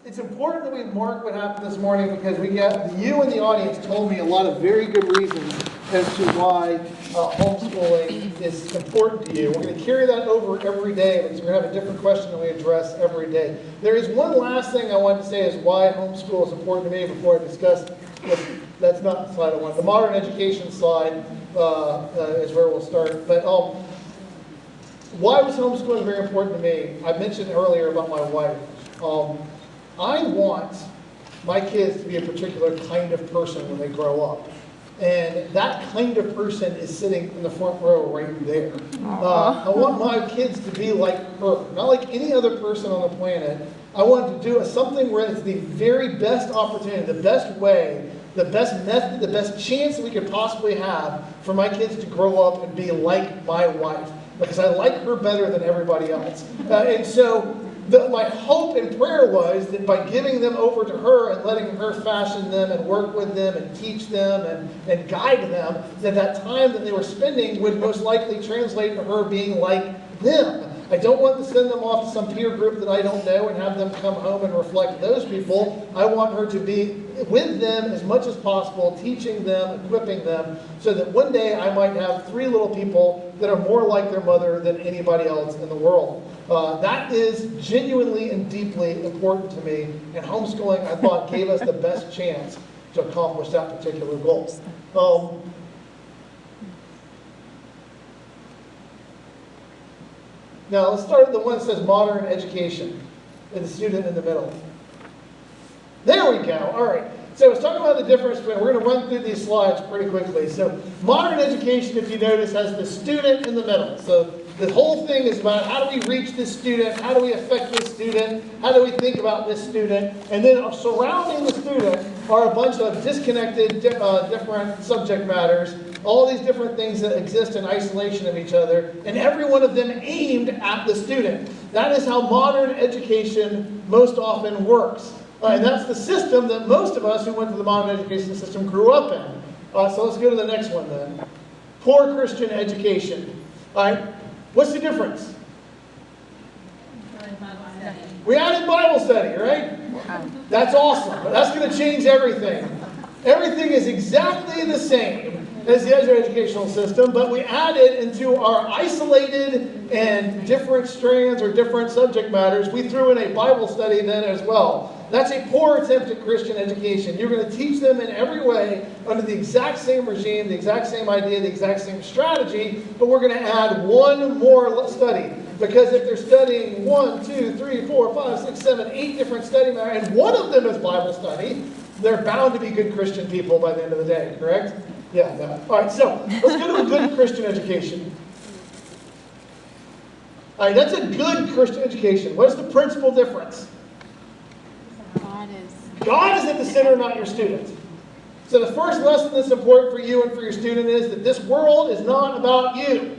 It's important that we mark what happened this morning because you in the audience told me a lot of very good reasons as to why homeschooling is important to you. We're going to carry that over every day because we're going to have a different question that we address every day. There is one last thing I want to say is why homeschool is important to me before I discuss. That's not the slide I want. The modern education slide is where we'll start. But why was homeschooling very important to me? I mentioned earlier about my wife. I want my kids to be a particular kind of person when they grow up. And that kind of person is sitting in the front row right there. I want my kids to be like her, not like any other person on the planet. I want to do something where it's the very best opportunity, the best way, the best method, the best chance that we could possibly have for my kids to grow up and be like my wife. Because I like her better than everybody else. And so my hope and prayer was that by giving them over to her and letting her fashion them and work with them and teach them and guide them, that time that they were spending would most likely translate to her being like them. I don't want to send them off to some peer group that I don't know and have them come home and reflect those people. I want her to be with them as much as possible, teaching them, equipping them, so that one day I might have 3 little people that are more like their mother than anybody else in the world. That is genuinely and deeply important to me, and homeschooling, I thought, gave us the best chance to accomplish that particular goal. Now, let's start with the one that says modern education, and the student in the middle. There we go. All right. So I was talking about the difference between, we're going to run through these slides pretty quickly. So modern education, if you notice, has the student in the middle. So the whole thing is about how do we reach this student, how do we affect this student, how do we think about this student, and then surrounding the student are a bunch of disconnected, different subject matters, all these different things that exist in isolation of each other, and every one of them aimed at the student. That is how modern education most often works. And that's the system that most of us who went to the modern education system grew up in. So let's go to the next one then. Poor Christian education. All right, what's the difference? We added Bible study, right? That's awesome. That's going to change everything. Everything is exactly the same as the other educational system, but we added into our isolated and different strands or different subject matters, we threw in a Bible study then as well. That's a poor attempt at Christian education. You're going to teach them in every way under the exact same regime, the exact same idea, the exact same strategy, but we're going to add one more study. Because if they're studying 1, 2, 3, 4, 5, 6, 7, 8 different study matters, and one of them is Bible study, they're bound to be good Christian people by the end of the day, correct? Yeah, no. All right, so let's go to a good Christian education. All right, that's a good Christian education. What's the principal difference? God is at the center, not your student. So the first lesson that's important for you and for your student is that this world is not about you.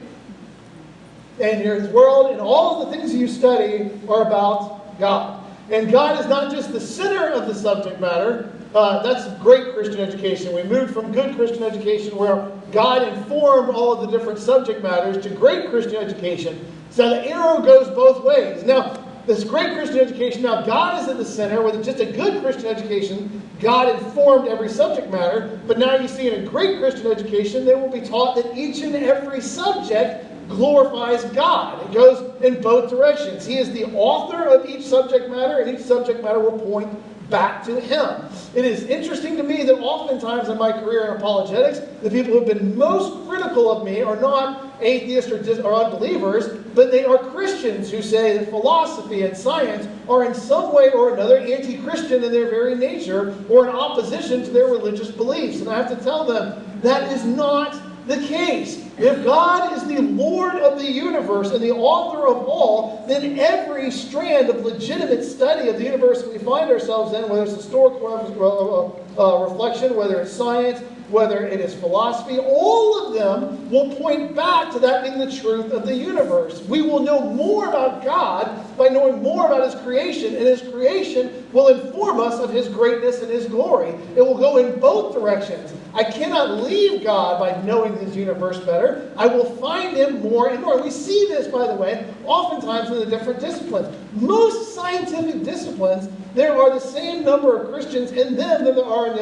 And your world and all of the things you study are about God. And God is not just the center of the subject matter. That's great Christian education. We moved from good Christian education where God informed all of the different subject matters to great Christian education. So the arrow goes both ways. Now, this great Christian education, now God is at the center. With just a good Christian education, God informed every subject matter. But now you see in a great Christian education, they will be taught that each and every subject glorifies God. It goes in both directions. He is the author of each subject matter, and each subject matter will point back to Him. It is interesting to me that oftentimes in my career in apologetics, the people who have been most critical of me are not atheists or unbelievers, but they are Christians who say that philosophy and science are in some way or another anti-Christian in their very nature or in opposition to their religious beliefs. And I have to tell them, that is not the case. If God is the Lord of the universe and the author of all, then every strand of legitimate study of the universe we find ourselves in, whether it's historical reflection, whether it's science, whether it is philosophy, all of them will point back to that being the truth of the universe. We will know more about God by knowing more about His creation, and His creation will inform us of His greatness and His glory. It will go in both directions. I cannot leave God by knowing His universe better. I will find Him more and more. We see this, by the way, oftentimes in the different disciplines. Most scientific disciplines, there are the same number of Christians in them that there are in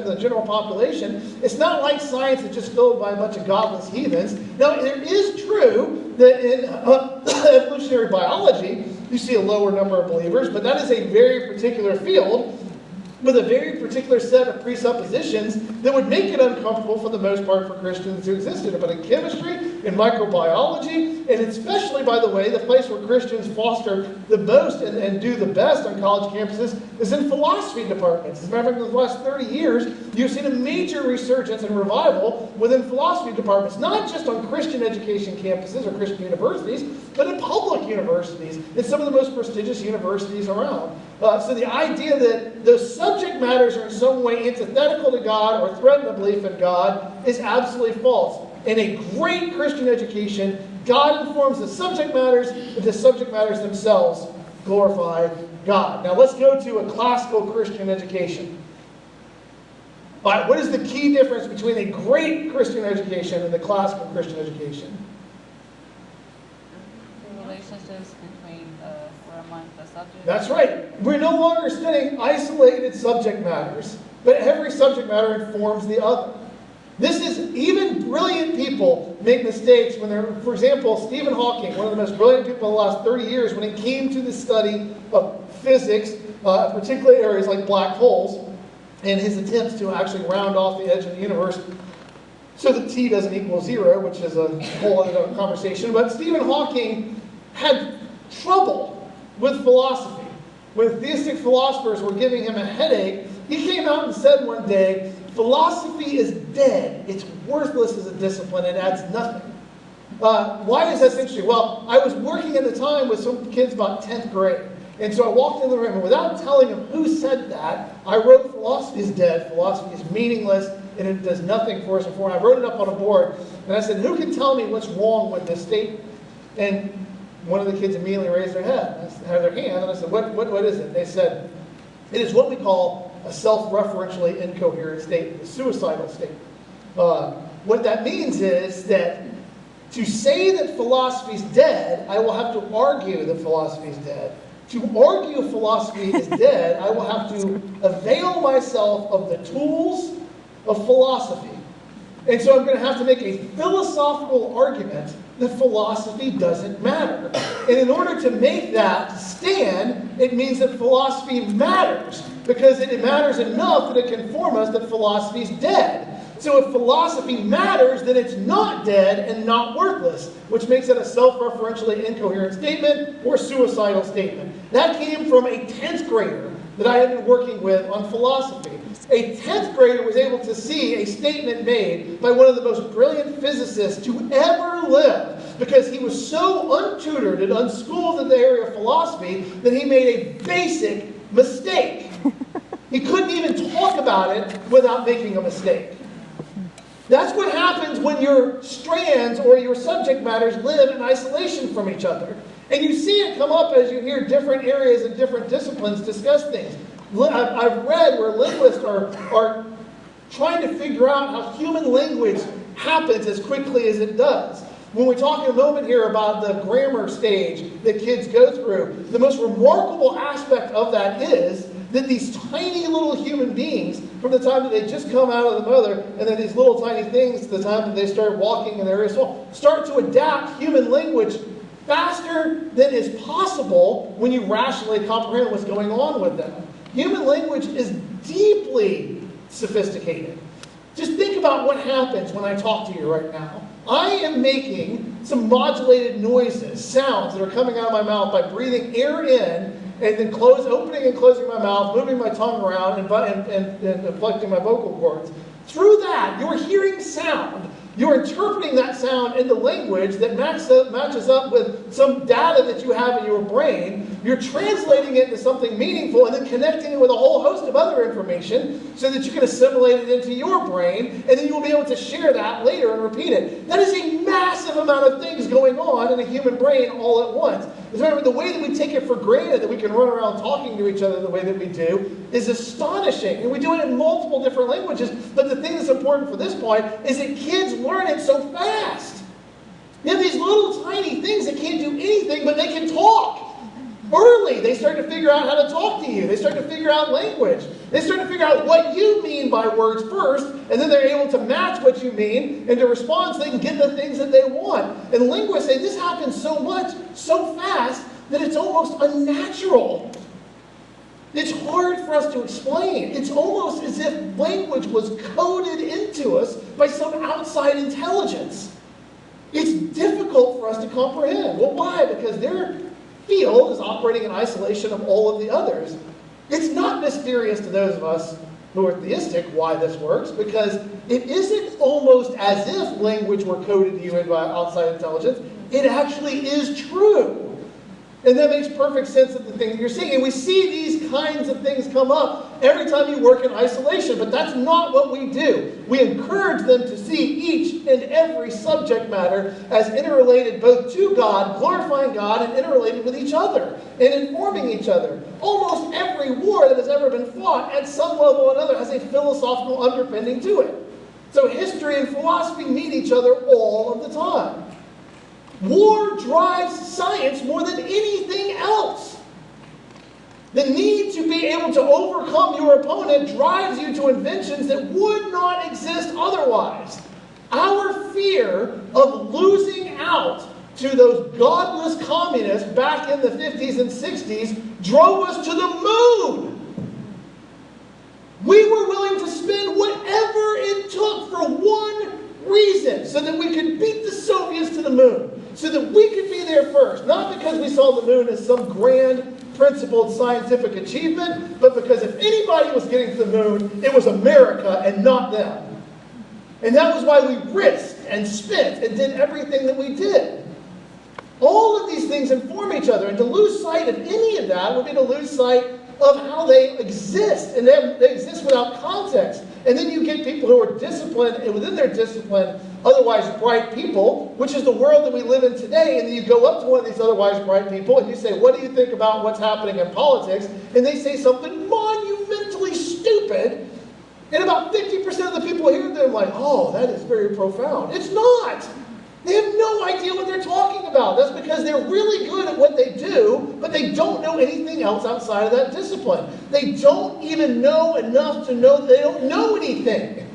the general population. It's not like science is just filled by a bunch of godless heathens. Now, it is true that in evolutionary biology, you see a lower number of believers, but that is a very particular field with a very particular set of presuppositions that would make it uncomfortable for the most part for Christians to exist in it. But in chemistry, in microbiology, and especially, by the way, the place where Christians foster the most and do the best on college campuses is in philosophy departments. As a matter of fact, in the last 30 years, you've seen a major resurgence and revival within philosophy departments, not just on Christian education campuses or Christian universities, but in public universities, in some of the most prestigious universities around. So the idea that those subject matters are in some way antithetical to God or threaten the belief in God is absolutely false. In a great Christian education, God informs the subject matters, but the subject matters themselves glorify God. Now let's go to a classical Christian education. All right, what is the key difference between a great Christian education and the classical Christian education? The relationships between or among the subjects. That's right. We're no longer studying isolated subject matters, but every subject matter informs the other. This is, even brilliant people make mistakes when they're, for example, Stephen Hawking, one of the most brilliant people in the last 30 years, when it came to the study of physics, particularly areas like black holes, and his attempts to actually round off the edge of the universe so that t doesn't equal 0, which is a whole other conversation. But Stephen Hawking had trouble with philosophy. When theistic philosophers were giving him a headache, he came out and said one day, philosophy is dead. It's worthless as a discipline. It adds nothing. Why is that interesting? Well, I was working at the time with some kids about 10th grade. And so I walked in the room, and without telling them who said that, I wrote, philosophy is dead, philosophy is meaningless, and it does nothing for us. And I wrote it up on a board, and I said, who can tell me what's wrong with this statement? And one of the kids immediately raised their hand, and I said, what is it? They said, it is what we call a self-referentially incoherent statement, a suicidal statement. What that means is that to say that philosophy is dead, I will have to argue that philosophy is dead. To argue philosophy is dead, I will have to avail myself of the tools of philosophy. And so I'm going to have to make a philosophical argument that philosophy doesn't matter. And in order to make that stand, it means that philosophy matters, because it matters enough that it can inform us that philosophy is dead. So if philosophy matters, then it's not dead and not worthless, which makes it a self-referentially incoherent statement or suicidal statement. That came from a 10th grader that I had been working with on philosophy. A 10th grader was able to see a statement made by one of the most brilliant physicists to ever live, because he was so untutored and unschooled in the area of philosophy that he made a basic mistake. He couldn't even talk about it without making a mistake. That's what happens when your strands or your subject matters live in isolation from each other. And you see it come up as you hear different areas and different disciplines discuss things. I've read where linguists are trying to figure out how human language happens as quickly as it does. When we talk in a moment here about the grammar stage that kids go through, the most remarkable aspect of that is that these tiny little human beings, from the time that they just come out of the mother, and then these little tiny things to the time that they start walking in their soul, start to adapt human language faster than is possible when you rationally comprehend what's going on with them. Human language is deeply sophisticated. Just think about what happens when I talk to you right now. I am making some modulated noises, sounds that are coming out of my mouth by breathing air in and then opening and closing my mouth, moving my tongue around and inflecting my vocal cords. Through that, you're hearing sound. You're interpreting that sound into language that matches up with some data that you have in your brain. You're translating it into something meaningful and then connecting it with a whole host of other information so that you can assimilate it into your brain, and then you will be able to share that later and repeat it. That is a massive amount of things going on in a human brain all at once. Remember, the way that we take it for granted that we can run around talking to each other the way that we do is astonishing. And we do it in multiple different languages, but the thing that's important for this point is that kids learn it so fast. You have these little tiny things that can't do anything, but they can talk. Early, they start to figure out how to talk to you. They start to figure out language. They start to figure out what you mean by words first, and then they're able to match what you mean and to respond so they can get the things that they want. And linguists say this happens so much, so fast, that it's almost unnatural. It's hard for us to explain. It's almost as if language was coded into us by some outside intelligence. It's difficult for us to comprehend. Well, why? Because their field is operating in isolation of all of the others. It's not mysterious to those of us who are theistic why this works, because it isn't almost as if language were coded to you in by outside intelligence. It actually is true. And that makes perfect sense of the thing that you're seeing. And we see these kinds of things come up every time you work in isolation, but that's not what we do. We encourage them to see each and every subject matter as interrelated both to God, glorifying God, and interrelated with each other, and informing each other. Almost every war that has ever been fought at some level or another has a philosophical underpinning to it. So history and philosophy meet each other all of the time. War drives science more than anything else. The need to be able to overcome your opponent drives you to inventions that would not exist otherwise. Our fear of losing out to those godless communists back in the 50s and 60s drove us to the moon. We were willing to spend whatever it took for one reason, so that we could beat the Soviets to the moon, so that we could be there first, not because we saw the moon as some grand principled scientific achievement, but because if anybody was getting to the moon, it was America and not them. And that was why we risked and spent and did everything that we did. All of these things inform each other, and to lose sight of any of that would be to lose sight of how they exist, and they exist without context. And then you get people who are disciplined, and within their discipline, otherwise bright people, which is the world that we live in today, and then you go up to one of these otherwise bright people, and you say, what do you think about what's happening in politics? And they say something monumentally stupid, and about 50% of the people hear them like, oh, that is very profound. It's not! They have no idea what they're talking about. That's because they're really good at what they do, but they don't know anything else outside of that discipline. They don't even know enough to know that they don't know anything.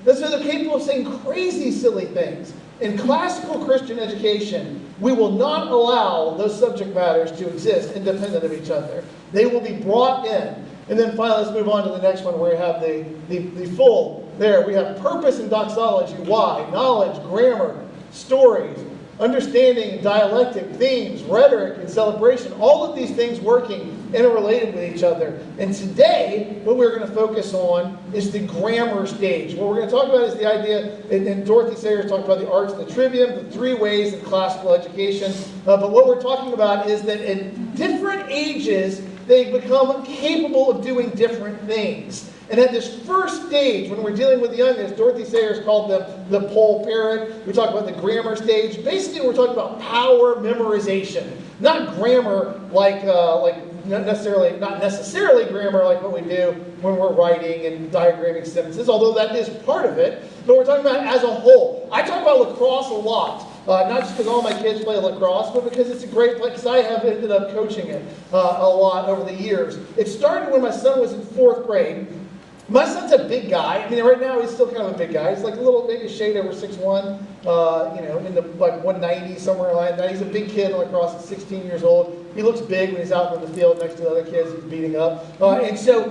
And so they're capable of saying crazy, silly things. In classical Christian education, we will not allow those subject matters to exist independent of each other. They will be brought in. And then finally, let's move on to the next one where we have the full there. We have purpose and doxology. Why? Knowledge, grammar, stories, understanding, dialectic, themes, rhetoric, and celebration, all of these things working interrelated with each other. And today, what we're going to focus on is the grammar stage. What we're going to talk about is the idea, and Dorothy Sayers talked about the arts and the trivium, the three ways of classical education. But what we're talking about is that in different ages, they become capable of doing different things. And at this first stage, when we're dealing with the youngest, Dorothy Sayers called them the poll parrot. We talk about the grammar stage. Basically, we're talking about power memorization. Not grammar like not necessarily grammar like what we do when we're writing and diagramming sentences, although that is part of it. But we're talking about it as a whole. I talk about lacrosse a lot. Not just because all my kids play lacrosse, but because it's a great play, because I have ended up coaching it a lot over the years. It started when my son was in 4th grade. My son's a big guy. I mean, right now he's still kind of a big guy. He's like a little, maybe a shade over 6'1", in the like 190, somewhere like that. He's a big kid in lacrosse at 16 years old. He looks big when he's out in the field next to the other kids he's beating up. And so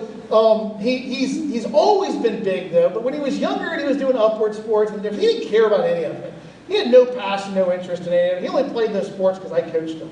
he's always been big, though. But when he was younger and he was doing upward sports, and he didn't care about any of it. He had no passion, no interest in any of it. He only played those sports because I coached him.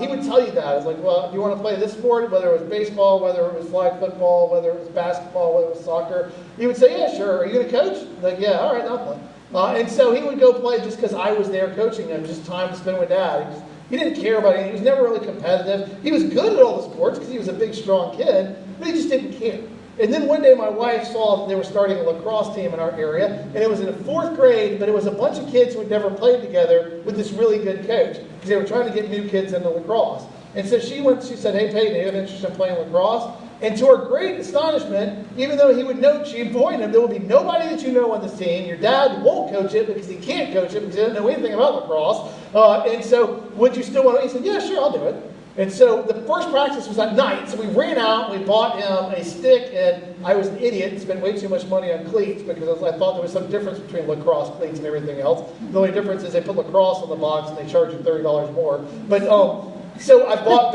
He would tell you that. It's like, well, do you want to play this sport? Whether it was baseball, whether it was flag football, whether it was basketball, whether it was soccer. He would say, yeah, sure. Are you going to coach? Like, yeah, all right, I'll play. And so he would go play just because I was there coaching him, just time to spend with Dad. He didn't care about anything. He was never really competitive. He was good at all the sports because he was a big, strong kid, but he just didn't care. And then one day my wife saw that they were starting a lacrosse team in our area, and it was in the 4th grade, but it was a bunch of kids who had never played together with this really good coach because they were trying to get new kids into lacrosse. And so she said, hey, Peyton, do you have interest in playing lacrosse? And to her great astonishment, even though he would know, she informed him, there will be nobody that you know on this team. Your dad won't coach it because he can't coach it because he doesn't know anything about lacrosse. And so would you still want to? He said, yeah, sure, I'll do it. And so the first practice was at night, so we ran out, we bought him a stick, and I was an idiot and spent way too much money on cleats because I thought there was some difference between lacrosse cleats and everything else. The only difference is they put lacrosse on the box and they charge you $30 more. But so I bought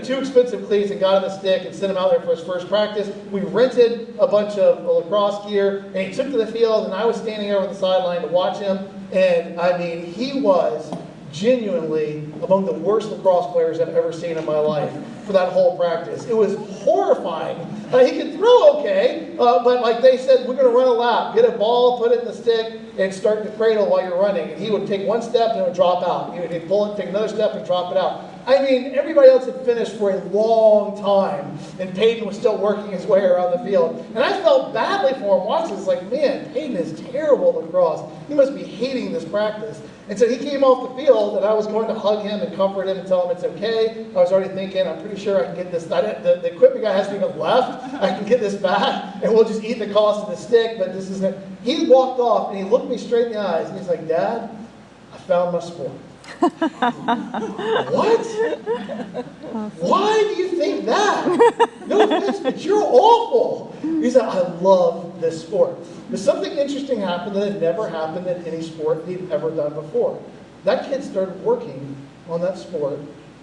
too expensive cleats and got him a stick and sent him out there for his first practice. We rented a bunch of lacrosse gear, and he took to the field, and I was standing over the sideline to watch him, and I mean, he was genuinely among the worst lacrosse players I've ever seen in my life for that whole practice. It was horrifying. He could throw okay, but like they said, we're going to run a lap. Get a ball, put it in the stick, and start the cradle while you're running. And he would take one step and it would drop out. He would pull it, take another step, and drop it out. I mean, everybody else had finished for a long time, and Peyton was still working his way around the field. And I felt badly for him watching this, like, man, Peyton is terrible at lacrosse. He must be hating this practice. And so he came off the field, and I was going to hug him and comfort him and tell him it's okay. I was already thinking, I'm pretty sure I can get this. The equipment guy hasn't even left. I can get this back, and we'll just eat the cost of the stick, but this isn't. He walked off, and he looked me straight in the eyes, and he's like, Dad, I found my sport. What? Why do you think that? No offense, but you're awful. He said, I love this sport. But something interesting happened that had never happened in any sport he'd ever done before. That kid started working on that sport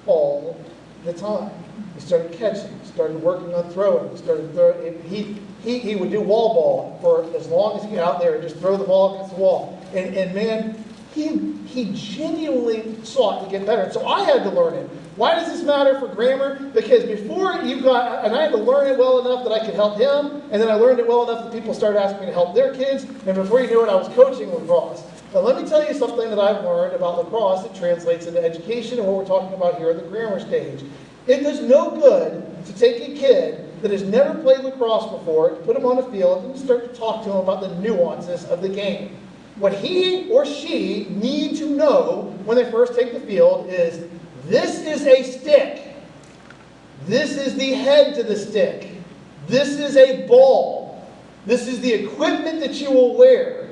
all the time. He started catching, started working on throwing, started throwing. He would do wall ball for as long as he got out there and just throw the ball against the wall. And man, he genuinely sought to get better. And so I had to learn it. Why does this matter for grammar? Because before and I had to learn it well enough that I could help him, and then I learned it well enough that people started asking me to help their kids, and before you knew it, I was coaching lacrosse. Now let me tell you something that I've learned about lacrosse that translates into education and what we're talking about here at the grammar stage. It does no good to take a kid that has never played lacrosse before, put him on the field, and start to talk to him about the nuances of the game. What he or she need to know when they first take the field is, this is a stick. This is the head to the stick. This is a ball. This is the equipment that you will wear.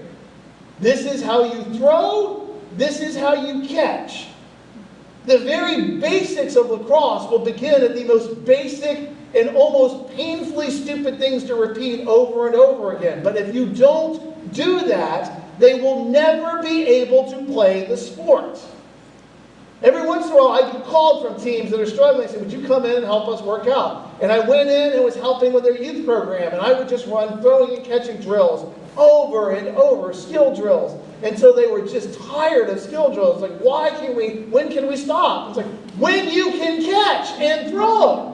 This is how you throw. This is how you catch. The very basics of lacrosse will begin at the most basic and almost painfully stupid things to repeat over and over again. But if you don't do that, they will never be able to play the sport. Every once in a while, I get called from teams that are struggling. I say, would you come in and help us work out? And I went in and was helping with their youth program. And I would just run throwing and catching drills over and over, skill drills, until they were just tired of skill drills. Like, when can we stop? It's like, when you can catch and throw.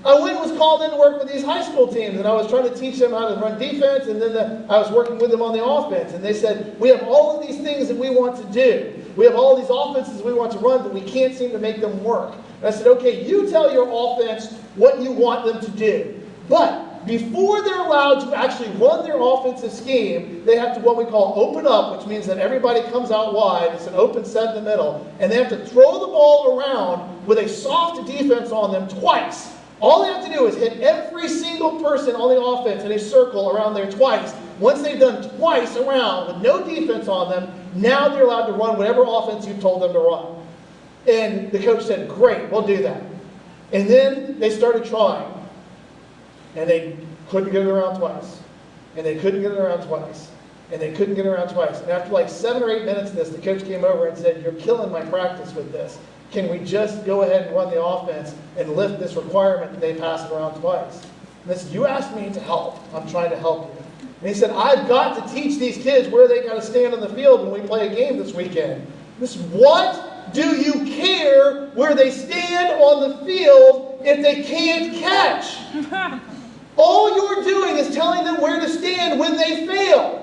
I went and was called in to work with these high school teams, and I was trying to teach them how to run defense, and then I was working with them on the offense. And they said, we have all of these things that we want to do. We have all these offenses we want to run, but we can't seem to make them work. And I said, okay, you tell your offense what you want them to do. But before they're allowed to actually run their offensive scheme, they have to what we call open up, which means that everybody comes out wide. It's an open set in the middle. And they have to throw the ball around with a soft defense on them twice. All they have to do is hit every single person on the offense in a circle around there twice. Once they've done twice around with no defense on them, now they're allowed to run whatever offense you told them to run. And the coach said, great, we'll do that. And then they started trying. And they couldn't get it around twice. And they couldn't get it around twice. And they couldn't get it around twice. And after like 7 or 8 minutes of this, the coach came over and said, you're killing my practice with this. Can we just go ahead and run the offense and lift this requirement that they pass it around twice? And I said, you asked me to help. I'm trying to help you. And he said, I've got to teach these kids where they got to stand on the field when we play a game this weekend. This, what do you care where they stand on the field if they can't catch? All you're doing is telling them where to stand when they fail.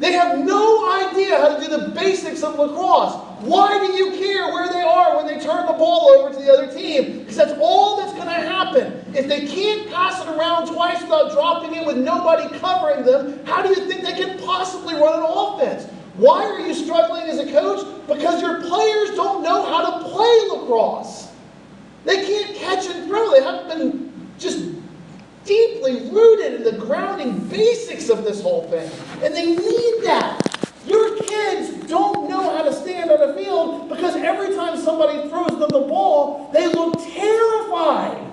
They have no idea how to do the basics of lacrosse. Why do you care where they are when they turn the ball over to the other team? Because that's all that's going to happen. If they can't pass it around twice without dropping it with nobody covering them, how do you think they can possibly run an offense? Why are you struggling as a coach? Because your players don't know how to play lacrosse. They can't catch and throw. They haven't been just deeply rooted in the grounding basics of this whole thing. And they need that. Your kids don't know how to stand on a field because every time somebody throws them the ball, they look terrified.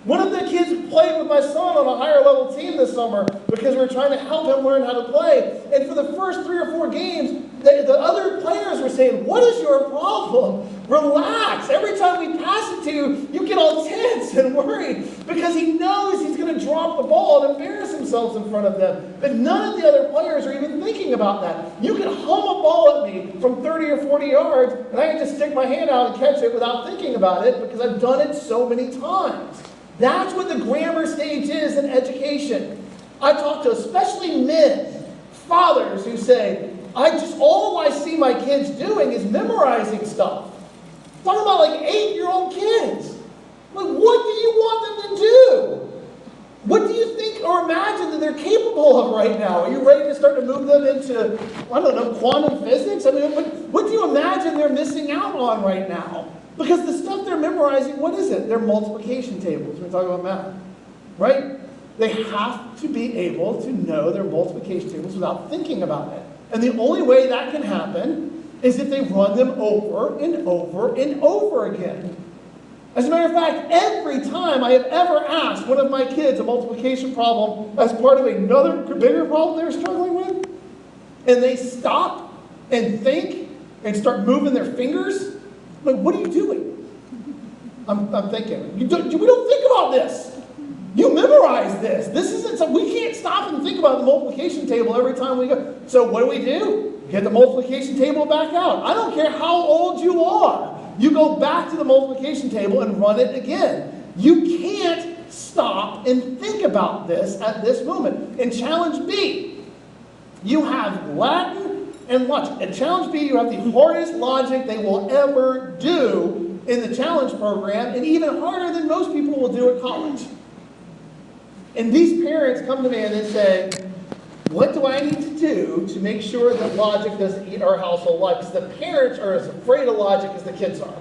One of the kids played with my son on a higher level team this summer because we were trying to help him learn how to play. And for the first 3 or 4 games, the other players were saying, "What is your problem? Relax. Every time we pass it to you, you get all tense and worried," because he knows he's going to drop the ball and embarrass himself in front of them. But none of the other players are even thinking about that. You can hum a ball at me from 30 or 40 yards, and I can just stick my hand out and catch it without thinking about it because I've done it so many times. That's what the grammar stage is in education. I talk to especially men, fathers who say, all I see my kids doing is memorizing stuff. Talking about like 8-year-old kids. Like, what do you want them to do? What do you think or imagine that they're capable of right now? Are you ready to start to move them into, I don't know, quantum physics? I mean, what do you imagine they're missing out on right now? Because the stuff they're memorizing, what is it? They're multiplication tables. We're talking about math, right? They have to be able to know their multiplication tables without thinking about it. And the only way that can happen is if they run them over and over and over again. As a matter of fact, every time I have ever asked one of my kids a multiplication problem as part of another bigger problem they're struggling with, and they stop and think and start moving their fingers, I'm like, what are you doing? I'm thinking, we don't think about this. You memorize this. This isn't something, we can't stop and think about the multiplication table every time we go. So what do? Get the multiplication table back out. I don't care how old you are. You go back to the multiplication table and run it again. You can't stop and think about this at this moment. In challenge B, you have Latin and logic. At challenge B, you have the hardest logic they will ever do in the challenge program, and even harder than most people will do at college. And these parents come to me and they say, what do I need to do to make sure that logic doesn't eat our household life? Because the parents are as afraid of logic as the kids are.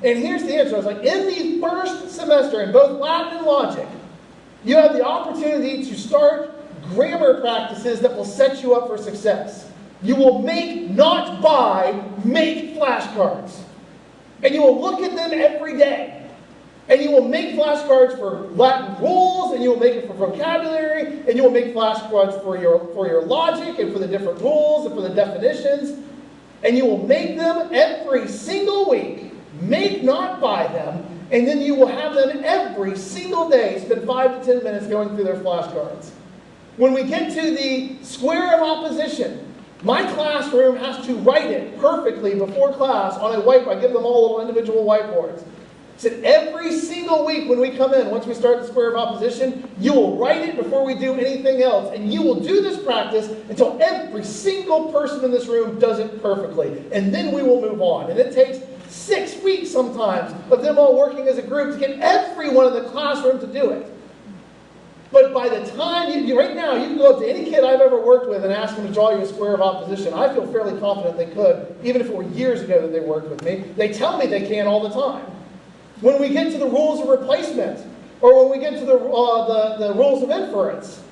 And here's the answer. I was like, in the first semester in both Latin and logic, you have the opportunity to start grammar practices that will set you up for success. You will make, not buy, make flashcards. And you will look at them every day. And you will make flashcards for Latin rules, and you will make it for vocabulary, and you will make flashcards for your logic, and for the different rules, and for the definitions. And you will make them every single week. Make, not buy them. And then you will have them every single day. Spend 5 to 10 minutes going through their flashcards. When we get to the square of opposition, my classroom has to write it perfectly before class on a whiteboard. I give them all little individual whiteboards. So every single week when we come in, once we start the square of opposition, you will write it before we do anything else. And you will do this practice until every single person in this room does it perfectly. And then we will move on. And it takes 6 weeks sometimes of them all working as a group to get everyone in the classroom to do it. But by the time, right now, you can go up to any kid I've ever worked with and ask them to draw you a square of opposition. I feel fairly confident they could, even if it were years ago that they worked with me. They tell me they can all the time. When we get to the rules of replacement, or when we get to the rules of inference,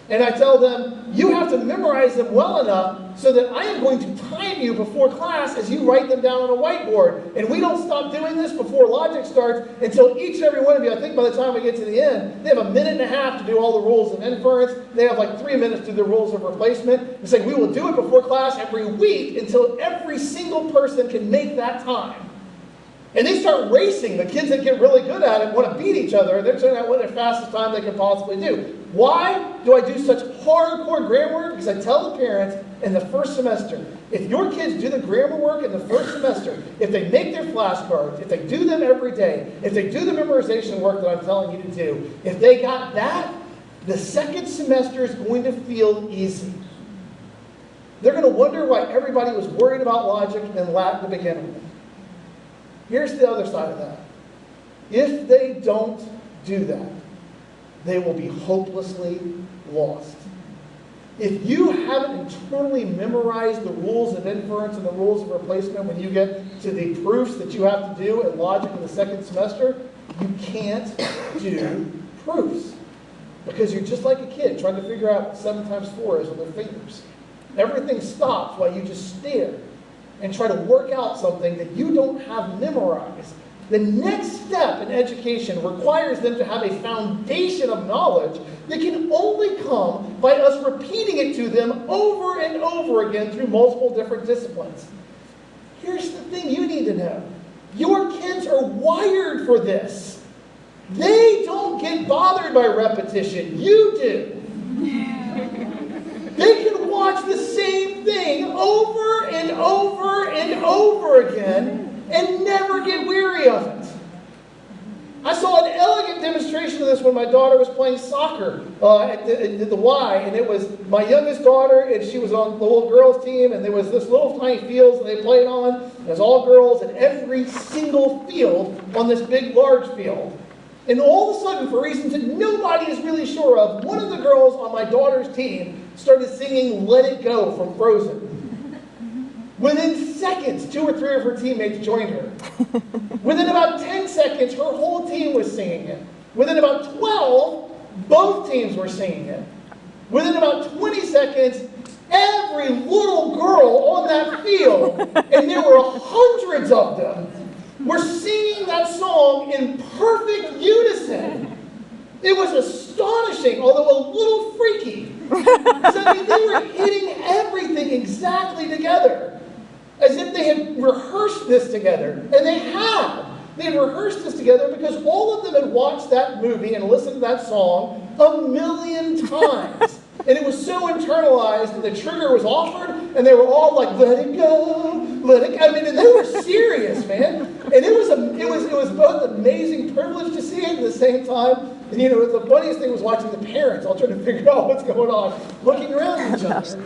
and I tell them, you have to memorize them well enough so that I am going to time you before class as you write them down on a whiteboard. And we don't stop doing this before logic starts until each and every one of you, I think by the time we get to the end, they have a minute and a half to do all the rules of inference. They have like 3 minutes to do the rules of replacement. And say, we will do it before class every week until every single person can make that time. And they start racing. The kids that get really good at it want to beat each other. They're trying out what their fastest time they can possibly do. Why do I do such hardcore grammar work? Because I tell the parents in the first semester, if your kids do the grammar work in the first semester, if they make their flashcards, if they do them every day, if they do the memorization work that I'm telling you to do, if they got that, the second semester is going to feel easy. They're going to wonder why everybody was worried about logic and Latin to begin with. Here's the other side of that. If they don't do that, they will be hopelessly lost. If you haven't internally memorized the rules of inference and the rules of replacement when you get to the proofs that you have to do in logic in the second semester, you can't do proofs. Because you're just like a kid trying to figure out what 7 times 4 is on their fingers. Everything stops while you just stare and try to work out something that you don't have memorized. The next step in education requires them to have a foundation of knowledge that can only come by us repeating it to them over and over again through multiple different disciplines. Here's the thing you need to know. Your kids are wired for this. They don't get bothered by repetition. You do. They can watch the same thing over and over and over again and never get weary of it. I saw an elegant demonstration of this when my daughter was playing soccer at the Y, and it was my youngest daughter, and she was on the little girls team, and there was this little tiny field that they played on. It was all girls, and every single field on this big, large field. And all of a sudden, for reasons that nobody is really sure of, one of the girls on my daughter's team started singing Let It Go from Frozen. Within seconds, 2 or 3 of her teammates joined her. Within about 10 seconds, her whole team was singing it. Within about 12, both teams were singing it. Within about 20 seconds, every little girl on that field, and there were hundreds of them, were singing that song in perfect unison. It was astonishing, although a little freaky. So, I mean, they were hitting everything exactly together. As if they had rehearsed this together. And they had. They had rehearsed this together because all of them had watched that movie and listened to that song 1,000,000 times. And it was so internalized, and the trigger was offered, and they were all like, let it go, let it go. I mean, and they were serious, man. And it was both an amazing privilege to see it at the same time. And you know, the funniest thing was watching the parents all trying to figure out what's going on, looking around at each other.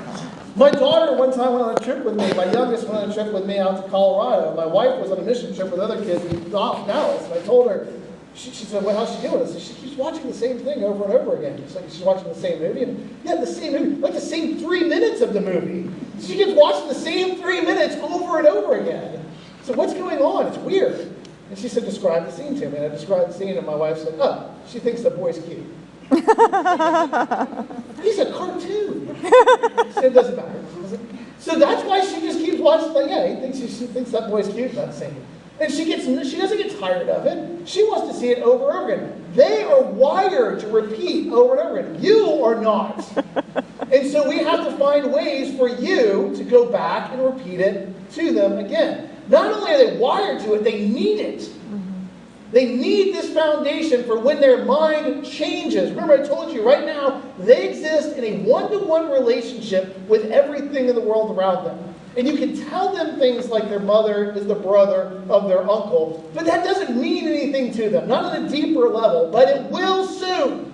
My daughter one time went on a trip with me. My youngest went on a trip with me out to Colorado. My wife was on a mission trip with other kids in Dallas. And I told her, she said, well, how's she doing? I said, she keeps watching the same thing over and over again. She's like, she's watching the same movie. And yeah, the same movie, like the same 3 minutes of the movie. She keeps watching the same 3 minutes over and over again. So what's going on? It's weird. And she said, describe the scene to me. And I described the scene, and my wife said, oh, she thinks the boy's cute. He's a cartoon. So it doesn't matter. So that's why she just keeps watching. Like, yeah, she thinks that boy's cute. That scene, and she doesn't get tired of it. She wants to see it over and over again. They are wired to repeat over and over again. You are not, and so we have to find ways for you to go back and repeat it to them again. Not only are they wired to it, they need it. They need this foundation for when their mind changes. Remember, I told you, right now, they exist in a one-to-one relationship with everything in the world around them. And you can tell them things like their mother is the brother of their uncle, but that doesn't mean anything to them, not on a deeper level, but it will soon.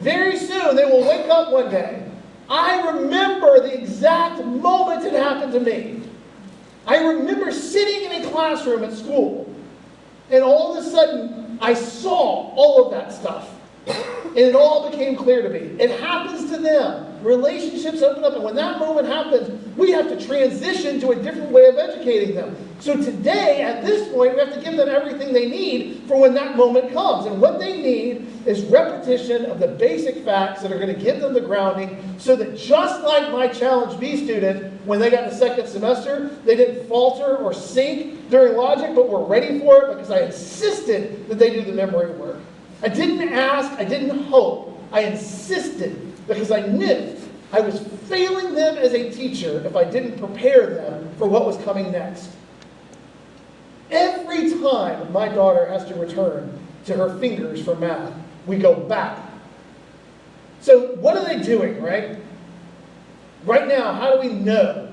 Very soon, they will wake up one day. I remember the exact moment it happened to me. I remember sitting in a classroom at school, and all of a sudden, I saw all of that stuff. And it all became clear to me. It happens to them. Relationships open up, and when that moment happens, we have to transition to a different way of educating them. So today, at this point, we have to give them everything they need for when that moment comes. And what they need is repetition of the basic facts that are going to give them the grounding so that just like my Challenge B student, when they got in the second semester, they didn't falter or sink during logic, but were ready for it because I insisted that they do the memory work. I didn't ask, I didn't hope. I insisted because I knew I was failing them as a teacher if I didn't prepare them for what was coming next. Every time my daughter has to return to her fingers for math, we go back. So what are they doing, right? Right now, how do we know?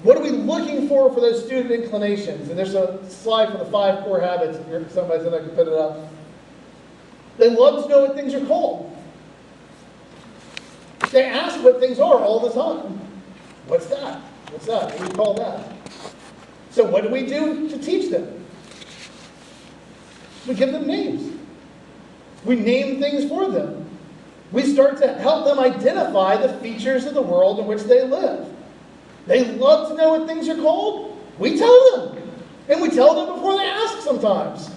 What are we looking for those student inclinations? And there's a slide for the 5 core habits. If somebody's in there, can put it up. They love to know what things are called. They ask what things are all the time. What's that? What's that? What do you call that? So what do we do to teach them? We give them names. We name things for them. We start to help them identify the features of the world in which they live. They love to know what things are called. We tell them. And we tell them before they ask sometimes.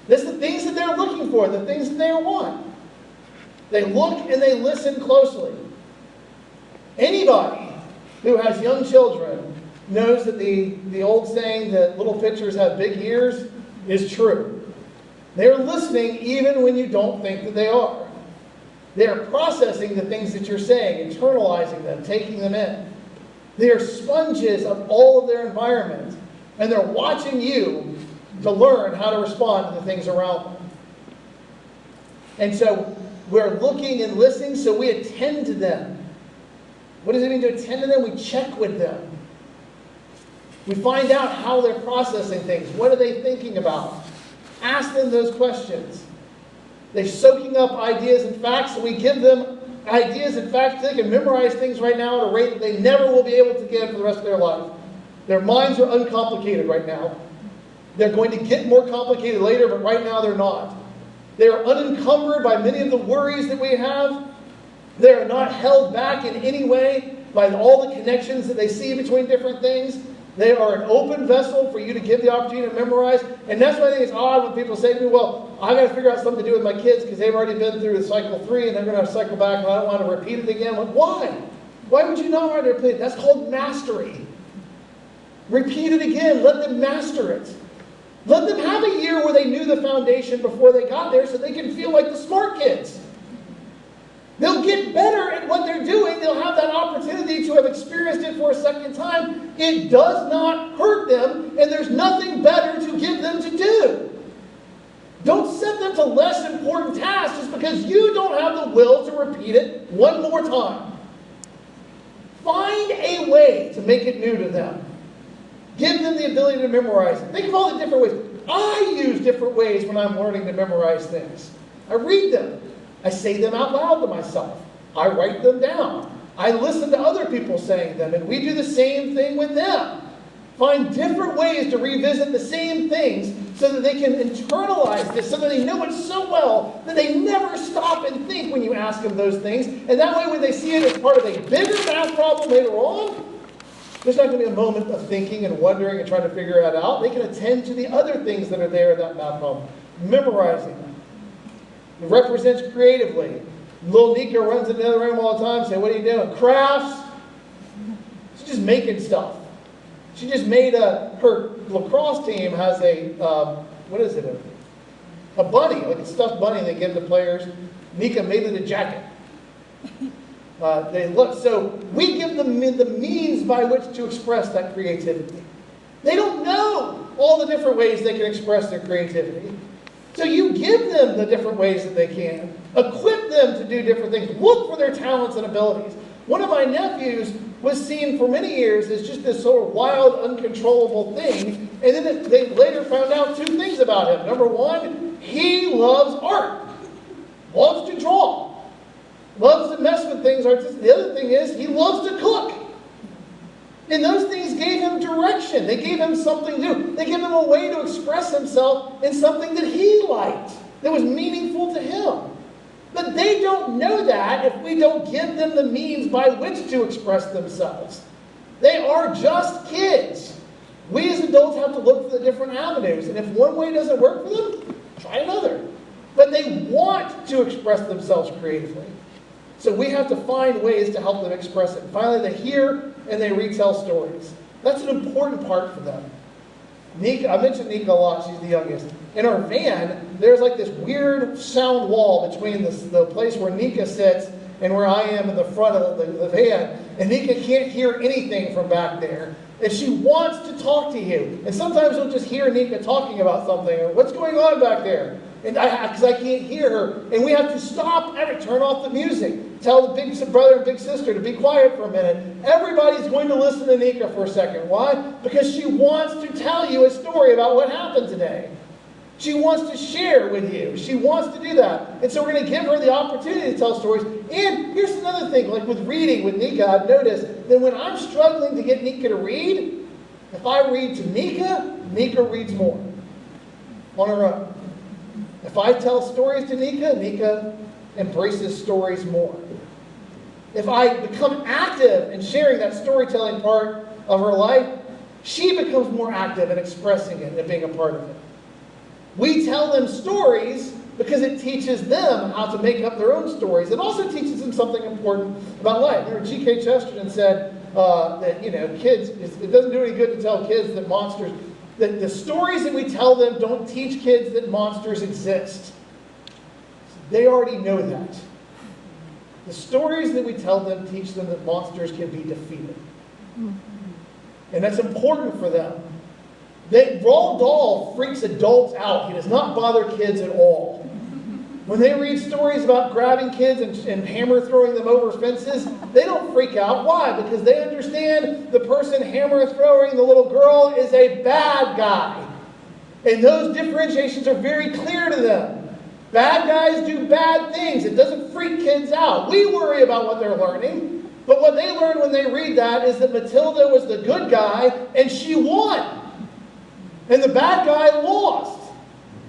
This is the things that they're looking for, the things that they want. They look and they listen closely. Anybody who has young children knows that the old saying that little pitchers have big ears is true. They're listening even when you don't think that they are. They're processing the things that you're saying, internalizing them, taking them in. They are sponges of all of their environment, and they're watching you to learn how to respond to the things around them. And so we're looking and listening, so we attend to them. What does it mean to attend to them? We check with them. We find out how they're processing things. What are they thinking about? Ask them those questions. They're soaking up ideas and facts, and we give them ideas and facts. They can memorize things right now at a rate that they never will be able to get for the rest of their life. Their minds are uncomplicated right now. They're going to get more complicated later, but right now they're not. They are unencumbered by many of the worries that we have. They are not held back in any way by all the connections that they see between different things. They are an open vessel for you to give the opportunity to memorize. And that's why I think it's odd when people say to me, well, I've got to figure out something to do with my kids because they've already been through the cycle 3 and they're going to cycle back and I don't want to repeat it again. Well, why? Why would you not want to repeat it? That's called mastery. Repeat it again. Let them master it. Let them have a year where they knew the foundation before they got there so they can feel like the smart kids. They'll get better at what they're doing. They'll have that opportunity to have experienced it for a second time. It does not hurt them, and there's nothing better to give them to do. Don't set them to less important tasks just because you don't have the will to repeat it one more time. Find a way to make it new to them. Give them the ability to memorize it. Think of all the different ways. I use different ways when I'm learning to memorize things. I read them. I say them out loud to myself. I write them down. I listen to other people saying them, and we do the same thing with them. Find different ways to revisit the same things so that they can internalize this, so that they know it so well that they never stop and think when you ask them those things. And that way, when they see it as part of a bigger math problem later on, there's not going to be a moment of thinking and wondering and trying to figure it out. They can attend to the other things that are there in that math problem. Memorizing them. It represents creatively. Little Nika runs in the other room all the time and says, what are you doing? Crafts. She's just making stuff. She just made her lacrosse team has a, what is it? A bunny, like a stuffed bunny they give to players. Nika made it a jacket. So we give them the means by which to express that creativity. They don't know all the different ways they can express their creativity. So you give them the different ways that they can. Equip them to do different things. Look for their talents and abilities. One of my nephews was seen for many years as just this sort of wild, uncontrollable thing. And then they later found out 2 things about him. Number 1, he loves art. Loves to draw. Loves to mess with things artistic. The other thing is he loves to cook. And those things gave him direction. They gave him something new. They gave him a way to express himself in something that he liked, that was meaningful to him. But they don't know that if we don't give them the means by which to express themselves. They are just kids. We as adults have to look for the different avenues. And if one way doesn't work for them, try another. But they want to express themselves creatively. So we have to find ways to help them express it. Finally, they hear and they retell stories. That's an important part for them. Nika, I mentioned Nika a lot. She's the youngest. In our van, there's like this weird sound wall between the place where Nika sits and where I am in the front of the van. And Nika can't hear anything from back there. And she wants to talk to you. And sometimes you'll just hear Nika talking about something. Or, what's going on back there? And because I can't hear her. And we have to stop and turn off the music. Tell the big brother and big sister to be quiet for a minute. Everybody's going to listen to Nika for a second. Why? Because she wants to tell you a story about what happened today. She wants to share with you. She wants to do that. And so we're going to give her the opportunity to tell stories. And here's another thing, like with reading with Nika, I've noticed that when I'm struggling to get Nika to read, if I read to Nika, Nika reads more on her own. If I tell stories to Nika, Nika embraces stories more. If I become active in sharing that storytelling part of her life, she becomes more active in expressing it and being a part of it. We tell them stories because it teaches them how to make up their own stories. It also teaches them something important about life. Remember, G.K. Chesterton said that, kids, it doesn't do any good to tell kids that monsters, that the stories that we tell them don't teach kids that monsters exist. They already know that. The stories that we tell them teach them that monsters can be defeated. And that's important for them. Roald Dahl freaks adults out. He does not bother kids at all. When they read stories about grabbing kids and hammer throwing them over fences, they don't freak out. Why? Because they understand the person hammer throwing the little girl is a bad guy. And those differentiations are very clear to them. Bad guys do bad things. It doesn't freak kids out. We worry about what they're learning. But what they learn when they read that is that Matilda was the good guy and she won. And the bad guy lost.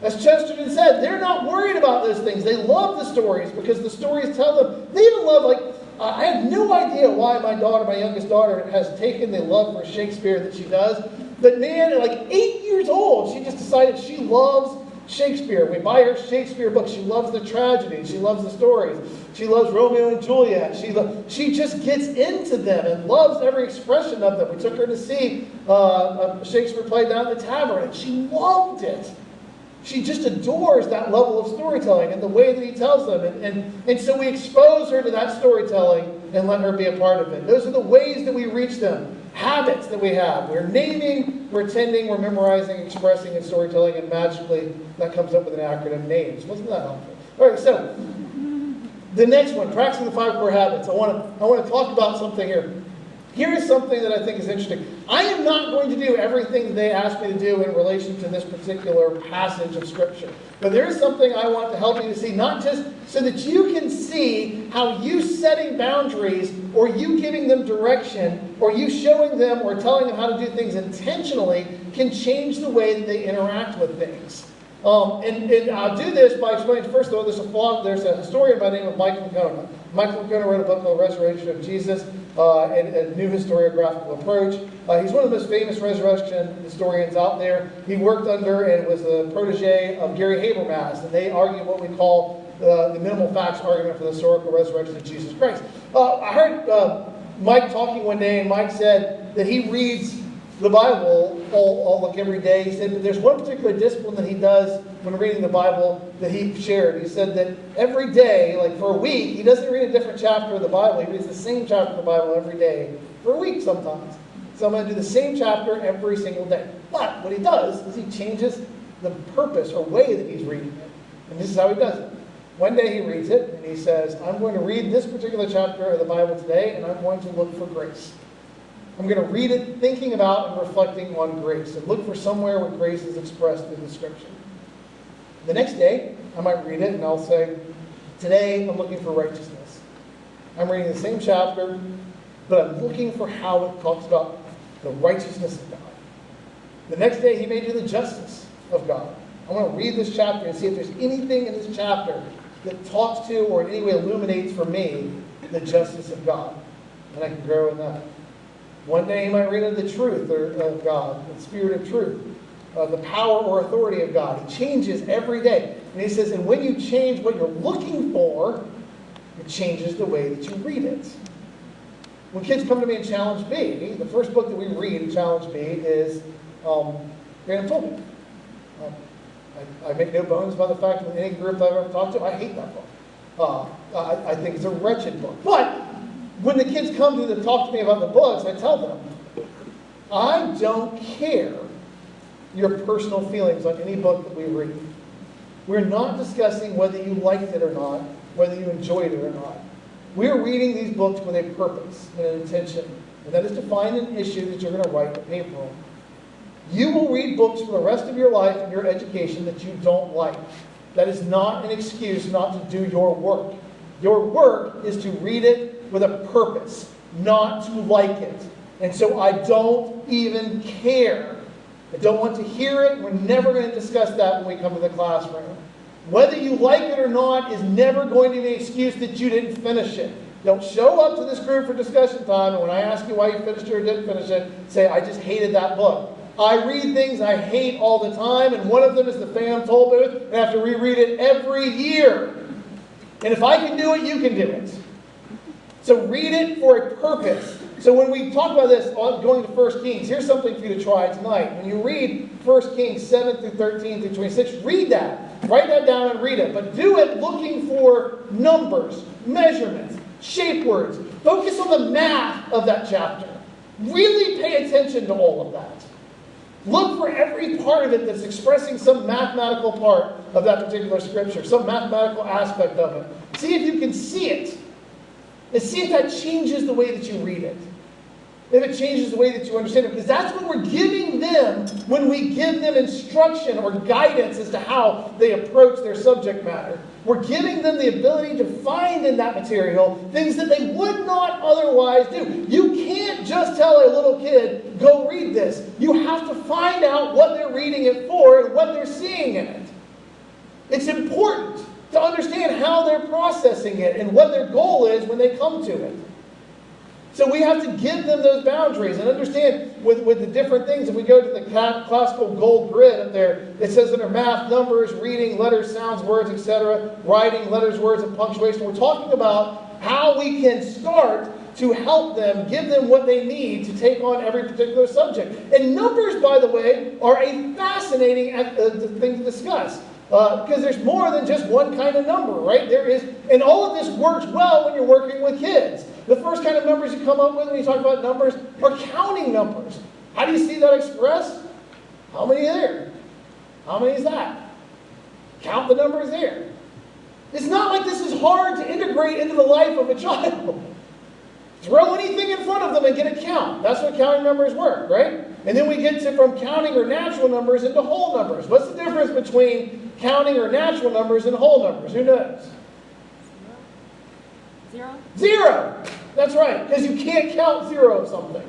As Chesterton said, they're not worried about those things. They love the stories because the stories tell them. They even love, I have no idea why my youngest daughter, has taken the love for Shakespeare that she does. But man, at 8 years old, she just decided she loves Shakespeare. We buy her Shakespeare books. She loves the tragedies. She loves the stories. She loves Romeo and Juliet. She just gets into them and loves every expression of them. We took her to see a Shakespeare play down at the Tavern, and she loved it. She just adores that level of storytelling and the way that he tells them. And so we expose her to that storytelling and let her be a part of it. Those are the ways that we reach them. Habits that we have. We're naming, we're attending, we're memorizing, expressing, and storytelling, and magically that comes up with an acronym, NAMES. Wasn't that helpful? All right, so the next one, practicing the 5 core habits. I want to talk about something here. Here is something that I think is interesting. I am not going to do everything that they asked me to do in relation to this particular passage of Scripture. But there is something I want to help you to see, not just so that you can see how you setting boundaries or you giving them direction or you showing them or telling them how to do things intentionally can change the way that they interact with things. And I'll do this by explaining, first of all, there's a historian by the name of Michael Licona. Michael Licona wrote a book called Resurrection of Jesus, and a new historiographical approach. He's one of the most famous resurrection historians out there. He worked under and was the protege of Gary Habermas, and they argue what we call the minimal facts argument for the historical resurrection of Jesus Christ. I heard Mike talking one day, and Mike said that he reads the Bible all every day. He said that there's one particular discipline that he does when reading the Bible that he shared. He said that every day, for a week, he doesn't read a different chapter of the Bible. He reads the same chapter of the Bible every day, for a week sometimes. So I'm going to do the same chapter every single day. But what he does is he changes the purpose or way that he's reading it. And this is how he does it. One day he reads it and he says, I'm going to read this particular chapter of the Bible today and I'm going to look for grace. I'm going to read it thinking about and reflecting on grace and look for somewhere where grace is expressed in the Scripture. The next day, I might read it and I'll say, today I'm looking for righteousness. I'm reading the same chapter, but I'm looking for how it talks about the righteousness of God. The next day, he may do the justice of God. I want to read this chapter and see if there's anything in this chapter that talks to or in any way illuminates for me the justice of God. And I can grow in that. One day he might read of the truth of God, the spirit of truth, the power or authority of God. It changes every day. And he says, and when you change what you're looking for, it changes the way that you read it. When kids come to me and challenge me, the first book that we read and challenge me is Graham Tolman. I make no bones about the fact that any group I've ever talked to, I hate that book. I think it's a wretched book. But when the kids come to talk to me about the books, I tell them, I don't care your personal feelings on any book that we read. We're not discussing whether you liked it or not, whether you enjoyed it or not. We're reading these books with a purpose and an intention, and that is to find an issue that you're going to write a paper on. You will read books for the rest of your life and your education that you don't like. That is not an excuse not to do your work. Your work is to read it with a purpose, not to like it. And so I don't even care. I don't want to hear it. We're never going to discuss that when we come to the classroom. Whether you like it or not is never going to be an excuse that you didn't finish it. Don't show up to this group for discussion time, and when I ask you why you finished it or didn't finish it, say, I just hated that book. I read things I hate all the time, and one of them is the Phantom Tollbooth, and I have to reread it every year. And if I can do it, you can do it. So read it for a purpose. So when we talk about this, going to 1 Kings, here's something for you to try tonight. When you read 1 Kings 7 through 13 through 26, read that. Write that down and read it. But do it looking for numbers, measurements, shape words. Focus on the math of that chapter. Really pay attention to all of that. Look for every part of it that's expressing some mathematical part of that particular scripture, some mathematical aspect of it. See if you can see it. And see if that changes the way that you read it. If it changes the way that you understand it. Because that's what we're giving them when we give them instruction or guidance as to how they approach their subject matter. We're giving them the ability to find in that material things that they would not otherwise do. You can't just tell a little kid, go read this. You have to find out what they're reading it for and what they're seeing in it. It's important to understand how they're processing it and what their goal is when they come to it. So we have to give them those boundaries and understand with the different things. If we go to the classical gold grid up there, it says under math, numbers, reading, letters, sounds, words, etc., writing, letters, words, and punctuation. We're talking about how we can start to help them, give them what they need to take on every particular subject. And numbers, by the way, are a fascinating thing to discuss. Because there's more than just one kind of number, right? There is, and all of this works well when you're working with kids. The first kind of numbers you come up with when you talk about numbers are counting numbers. How do you see that expressed? How many are there? How many is that? Count the numbers there. It's not like this is hard to integrate into the life of a child. Throw anything in front of them and get a count. That's what counting numbers work, right? And then we get to from counting or natural numbers into whole numbers. What's the difference between counting or natural numbers and whole numbers? Who knows? Zero. Zero. That's right, because you can't count zero of something.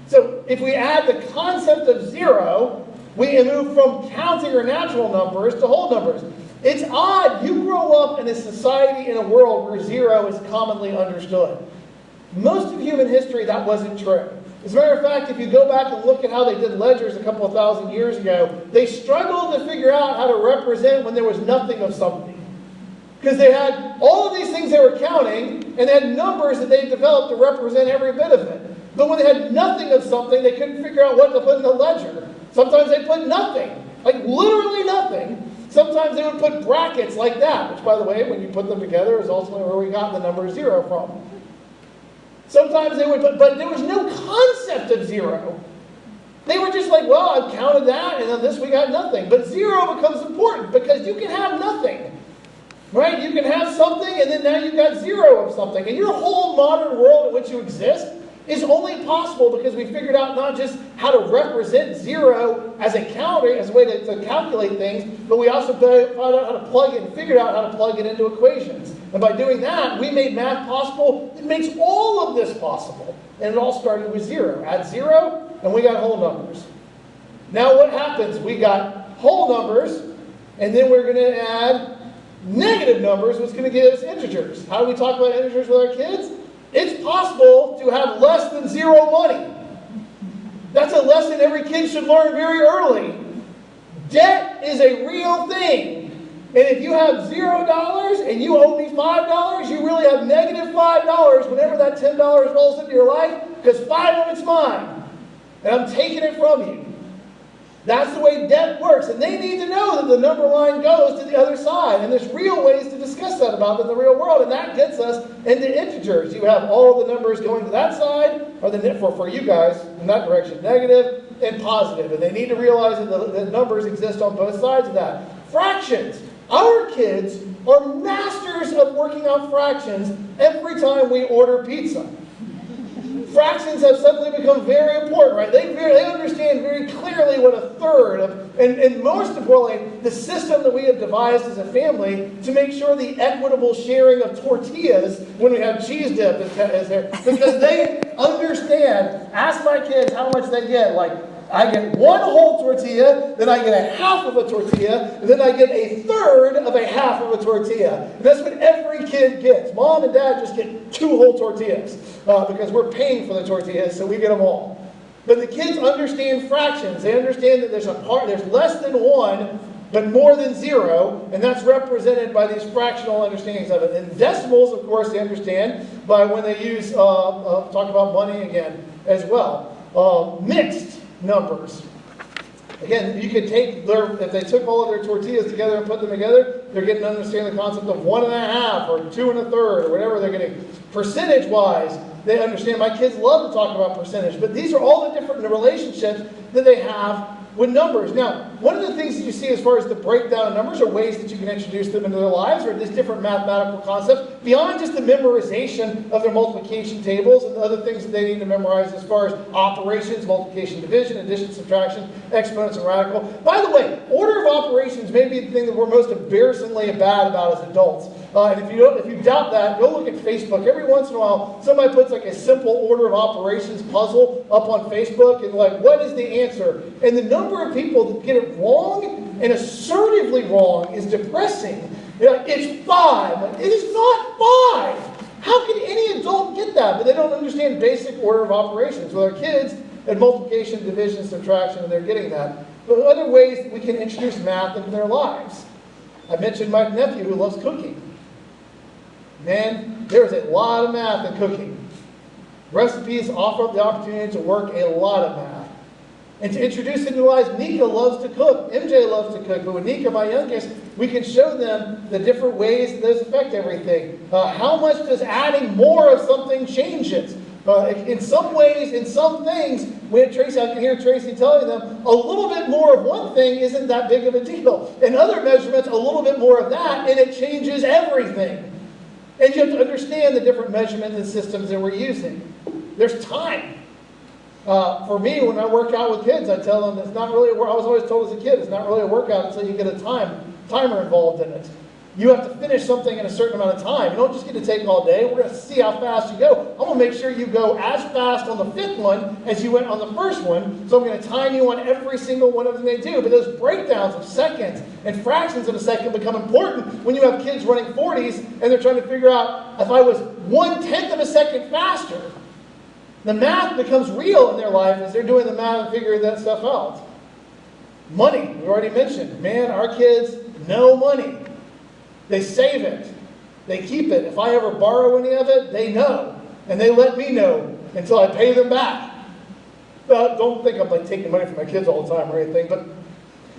So if we add the concept of zero, we move from counting or natural numbers to whole numbers. It's odd. You grow up in a society, in a world where zero is commonly understood. Most of human history, that wasn't true. As a matter of fact, if you go back and look at how they did ledgers a couple of thousand years ago, they struggled to figure out how to represent when there was nothing of something. Because they had all of these things they were counting, and they had numbers that they developed to represent every bit of it. But when they had nothing of something, they couldn't figure out what to put in the ledger. Sometimes they put nothing, like literally nothing. Sometimes they would put brackets like that, which, by the way, when you put them together, is ultimately where we got the number zero from. Sometimes they would put, but there was no concept of zero. They were just like, well, I've counted that, and on this we got nothing. But zero becomes important because you can have nothing. Right? You can have something, and then now you've got zero of something. And your whole modern world in which you exist is only possible because we figured out not just how to represent zero as a counter, as a way to calculate things, but we also found out how to plug it and figured out how to plug it into equations. And by doing that, we made math possible. It makes all of this possible. And it all started with zero. Add zero, and we got whole numbers. Now what happens? We got whole numbers, and then we're going to add negative numbers, which is going to give us integers. How do we talk about integers with our kids? It's possible to have less than zero money. That's a lesson every kid should learn very early. Debt is a real thing. And if you have $0 and you owe me $5, you really have negative $5 whenever that $10 rolls into your life, because 5 of it's mine. And I'm taking it from you. That's the way debt works. And they need to know that the number line goes to the other side. And there's real ways to discuss that about in the real world. And that gets us into integers. You have all the numbers going to that side, or for you guys, in that direction, negative and positive. And they need to realize that the numbers exist on both sides of that. Fractions. Our kids are masters of working out fractions every time we order pizza. fractions have suddenly become very important, right? They understand very clearly what a third of, and most importantly, the system that we have devised as a family to make sure the equitable sharing of tortillas when we have cheese dip is there. Because they understand, ask my kids how much they get, like, I get one whole tortilla, then I get a half of a tortilla, and then I get a third of a half of a tortilla. And that's what every kid gets. Mom and Dad just get 2 whole tortillas because we're paying for the tortillas, so we get them all. But the kids understand fractions. They understand that there's less than 1, but more than 0, and that's represented by these fractional understandings of it. And decimals, of course, they understand by when they use, talk about money again as well. Mixed numbers. Again, you could take if they took all of their tortillas together and put them together, they're getting to understand the concept of 1 1/2 or 2 1/3 or whatever they're getting. Percentage-wise, they understand. My kids love to talk about percentage, but these are all the different relationships that they have with numbers. Now, one of the things that you see as far as the breakdown of numbers are ways that you can introduce them into their lives, or these different mathematical concepts, beyond just the memorization of their multiplication tables and the other things that they need to memorize as far as operations, multiplication, division, addition, subtraction, exponents, and radical. By the way, order of operations may be the thing that we're most embarrassingly bad about as adults. And if you doubt that, go look at Facebook. Every once in a while, somebody puts like a simple order of operations puzzle up on Facebook, and like, what is the answer? And the number of people that get it wrong and assertively wrong is depressing. It's 5. Like, it is not 5. How can any adult get that? But they don't understand basic order of operations. With our kids, at multiplication, division, subtraction, and they're getting that. But other ways that we can introduce math into their lives. I mentioned my nephew who loves cooking. Man, there's a lot of math in cooking. Recipes offer up the opportunity to work a lot of math. And to introduce into lives, Nika loves to cook. MJ loves to cook. But with Nika, my youngest, we can show them the different ways that those affect everything. How much does adding more of something change it? In some ways, in some things, I can hear Tracy telling them, a little bit more of one thing isn't that big of a deal. In other measurements, a little bit more of that, and it changes everything. And you have to understand the different measurements and systems that we're using. There's time. For me, when I work out with kids, I tell them it's not really I was always told as a kid, it's not really a workout until you get a timer involved in it. You have to finish something in a certain amount of time. You don't just get to take all day. We're going to see how fast you go. I'm going to make sure you go as fast on the 5th one as you went on the 1st one. So I'm going to time you on every single one of them they do. But those breakdowns of seconds and fractions of a second become important when you have kids running 40s and they're trying to figure out if I was 1/10 of a second faster. The math becomes real in their life as they're doing the math and figuring that stuff out. Money, we already mentioned. Man, our kids know money. They save it. They keep it. If I ever borrow any of it, they know. And they let me know until I pay them back. Don't think I'm like taking money from my kids all the time or anything, but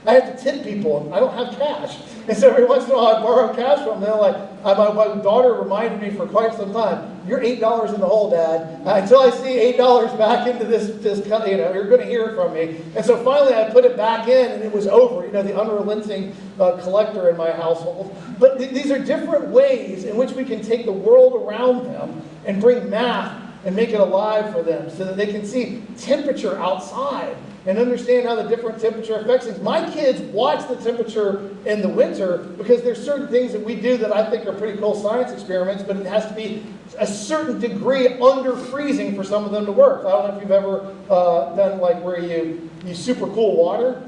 I have to tip people. I don't have cash. And so every once in a while I borrow cash from them. They're like, my daughter reminded me for quite some time, you're $8 in the hole, Dad. Until I see $8 back into this, you're going to hear it from me. And so finally I put it back in and it was over. The unrelenting collector in my household. But these are different ways in which we can take the world around them and bring math and make it alive for them so that they can see temperature outside and understand how the different temperature affects things. My kids watch the temperature in the winter because there's certain things that we do that I think are pretty cool science experiments, but it has to be a certain degree under freezing for some of them to work. I don't know if you've ever done like where you super cool water.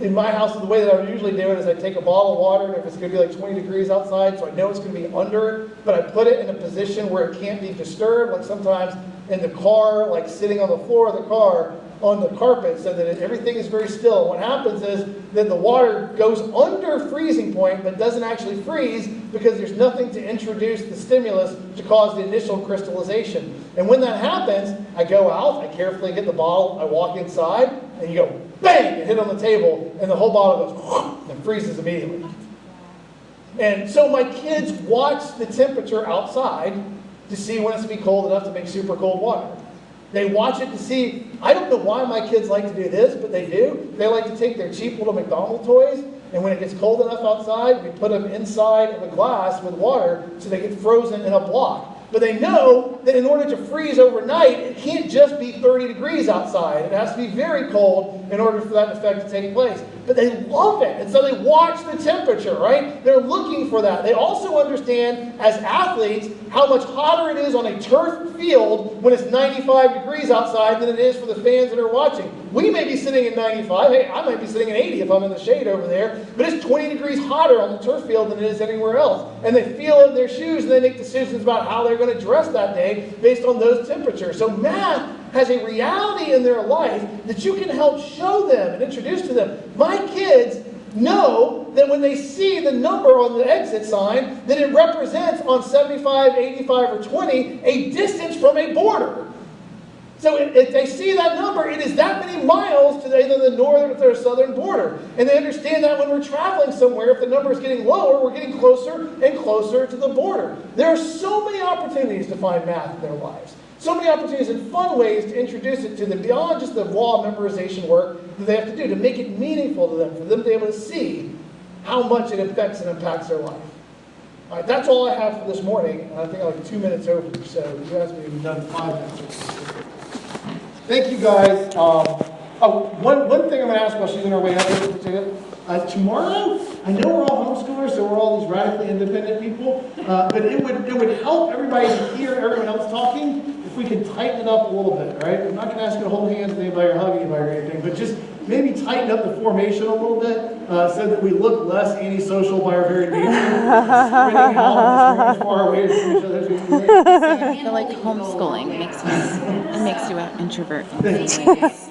In my house, the way that I would usually do it is I take a bottle of water, and if it's going to be like 20 degrees outside, so I know it's going to be under it, but I put it in a position where it can't be disturbed, like sometimes in the car, like sitting on the floor of the car, on the carpet so that everything is very still. What happens is that the water goes under freezing point but doesn't actually freeze because there's nothing to introduce the stimulus to cause the initial crystallization. And when that happens, I go out, I carefully get the bottle, I walk inside, and you go bang, and hit on the table, and the whole bottle goes and freezes immediately. And so my kids watch the temperature outside to see when it's going to be cold enough to make super cold water. They watch it to see, I don't know why my kids like to do this, but they do. They like to take their cheap little McDonald's toys, and when it gets cold enough outside, we put them inside of a glass with water so they get frozen in a block. But they know that in order to freeze overnight, it can't just be 30 degrees outside. It has to be very cold in order for that effect to take place. But they love it, and so they watch the temperature, right? They're looking for that. They also understand, as athletes, how much hotter it is on a turf field when it's 95 degrees outside than it is for the fans that are watching. We may be sitting at 95. Hey, I might be sitting at 80 if I'm in the shade over there. But it's 20 degrees hotter on the turf field than it is anywhere else. And they feel it in their shoes, and they make decisions about how they're going to dress that day based on those temperatures. So math has a reality in their life that you can help show them and introduce to them. My kids know that when they see the number on the exit sign, that it represents on 75, 85, or 20 a distance from a border. So if they see that number, it is that many miles to either the northern or southern border. And they understand that when we're traveling somewhere, if the number is getting lower, we're getting closer and closer to the border. There are so many opportunities to find math in their lives. So many opportunities and fun ways to introduce it to them beyond just the raw memorization work that they have to do, to make it meaningful to them, for them to be able to see how much it affects and impacts their life. All right, that's all I have for this morning. I think I'm like 2 minutes over, so you asked me to be done 5 minutes. Thank you guys. One thing I'm going to ask while she's on her way out. Tomorrow, I know we're all homeschoolers, so we're all these radically independent people, but it would help everybody to hear everyone else talking if we could tighten it up a little bit, right? I'm not going to ask you to hold hands with anybody or hug anybody or anything, but just maybe tighten up the formation a little bit so that we look less antisocial by our very nature. Spreading out as far away from each other as we can. I feel like homeschooling makes you an introvert in some ways.